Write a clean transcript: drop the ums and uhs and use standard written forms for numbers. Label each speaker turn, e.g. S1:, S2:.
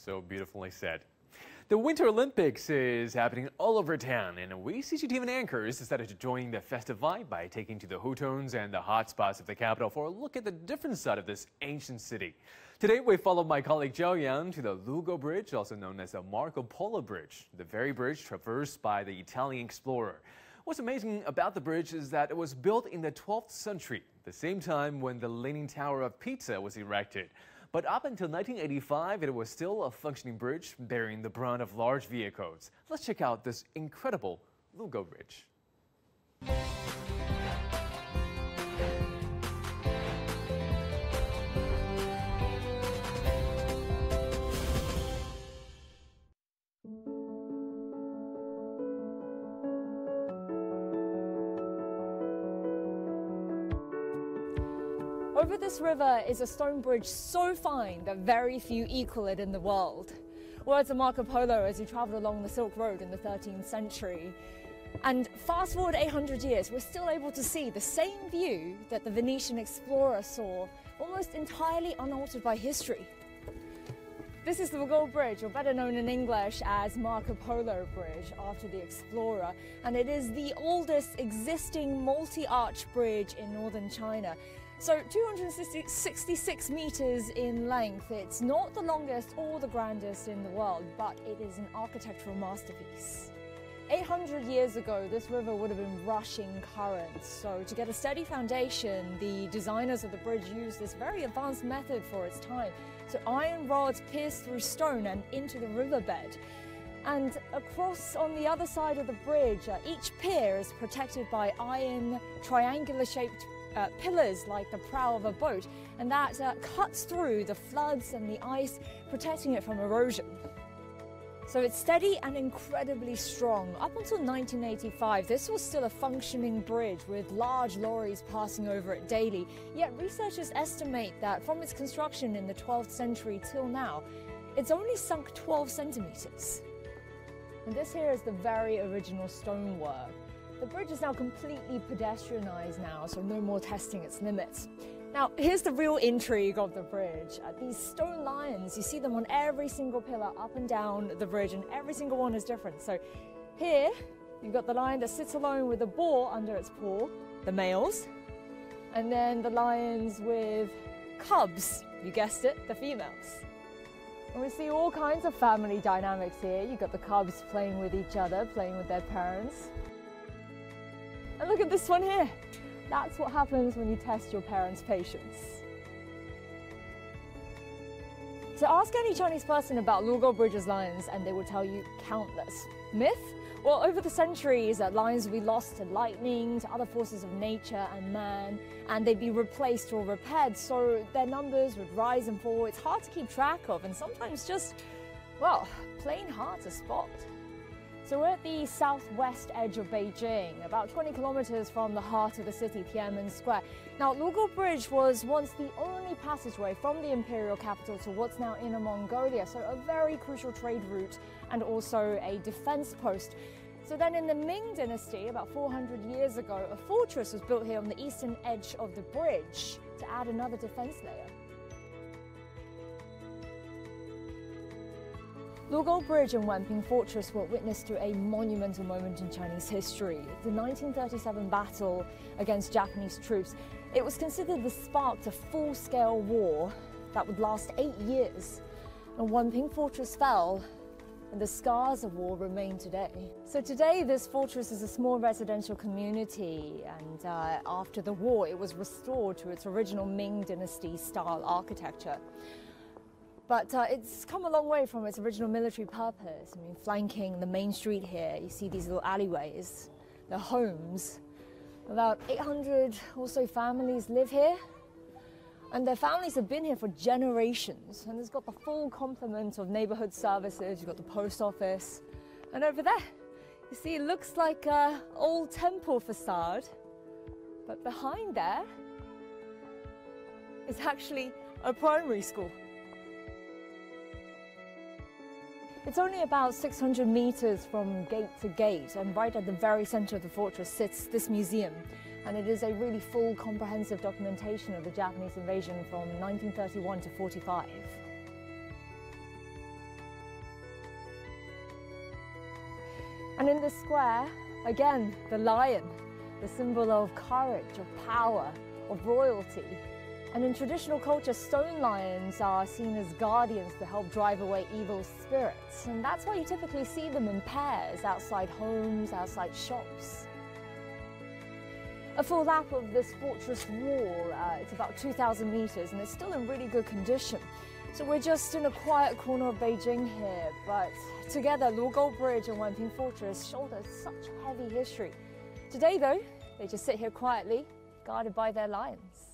S1: So beautifully said. The Winter Olympics is happening all over town, and we CCTV anchors decided to join the festive vibe by taking to the hutongs and the hot spots of the capital for a look at the different side of this ancient city. Today, we follow my colleague Zhao Yang to the Lugo Bridge, also known as the Marco Polo Bridge, the very bridge traversed by the Italian explorer. What's amazing about the bridge is that it was built in the 12th century, the same time when the Leaning Tower of Pisa was erected. But up until 1985, it was still a functioning bridge bearing the brunt of large vehicles. Let's check out this incredible Lugo Bridge.
S2: Over this river is a stone bridge so fine that very few equal it in the world. Words of Marco Polo as he travelled along the Silk Road in the 13th century. And fast forward 800 years, we're still able to see the same view that the Venetian explorer saw, almost entirely unaltered by history. This is the Lugo Bridge, or better known in English as Marco Polo Bridge, after the explorer, and it is the oldest existing multi-arch bridge in northern China. So 266 meters in length. It's not the longest or the grandest in the world, but it is an architectural masterpiece. 800 years ago, this river would have been rushing currents. So to get a steady foundation, the designers of the bridge used this very advanced method for its time. So iron rods pierced through stone and into the riverbed. And across on the other side of the bridge, each pier is protected by iron triangular-shaped pillars like the prow of a boat, and that cuts through the floods and the ice, protecting it from erosion. So it's steady and incredibly strong. Up until 1985, this was still a functioning bridge with large lorries passing over it daily. Yet researchers estimate that from its construction in the 12th century till now, it's only sunk 12 centimeters. And this here is the very original stonework. The bridge is now completely pedestrianised now, so no more testing its limits. Now, here's the real intrigue of the bridge. These stone lions, you see them on every single pillar up and down the bridge, and every single one is different. So here, you've got the lion that sits alone with a boar under its paw, the males, and then the lions with cubs, you guessed it, the females. And we see all kinds of family dynamics here. You've got the cubs playing with each other, playing with their parents. And look at this one here. That's what happens when you test your parents' patience. So ask any Chinese person about Lugo Bridge's lions and they will tell you countless. Myth? Well, over the centuries, lions would be lost to lightning, to other forces of nature and man, and they'd be replaced or repaired, so their numbers would rise and fall. It's hard to keep track of and sometimes just, well, plain hard to spot. So we're at the southwest edge of Beijing, about 20 kilometers from the heart of the city, Tiananmen Square. Now, Lugo Bridge was once the only passageway from the imperial capital to what's now Inner Mongolia, so a very crucial trade route and also a defense post. So then in the Ming dynasty, about 400 years ago, a fortress was built here on the eastern edge of the bridge to add another defense layer. Lugo Bridge and Wenping Fortress were witness to a monumental moment in Chinese history, the 1937 battle against Japanese troops. It was considered the spark to full-scale war that would last 8 years. And Wenping Fortress fell, and the scars of war remain today. So today, this fortress is a small residential community, and after the war, it was restored to its original Ming Dynasty-style architecture. But it's come a long way from its original military purpose. I mean, flanking the main street here, you see these little alleyways, the homes. About 800 or so families live here, and their families have been here for generations. And it's got the full complement of neighborhood services. You've got the post office, and over there, you see, it looks like an old temple facade, but behind there is actually a primary school. It's only about 600 meters from gate to gate, and right at the very center of the fortress sits this museum. And it is a really full, comprehensive documentation of the Japanese invasion from 1931 to 45. And in this square, again, the lion, the symbol of courage, of power, of royalty. And in traditional culture, stone lions are seen as guardians to help drive away evil spirits. And that's why you typically see them in pairs outside homes, outside shops. A full lap of this fortress wall, it's about 2,000 meters and it's still in really good condition. So we're just in a quiet corner of Beijing here, but together Luogou Bridge and Wanping Fortress shoulder such heavy history. Today though, they just sit here quietly, guarded by their lions.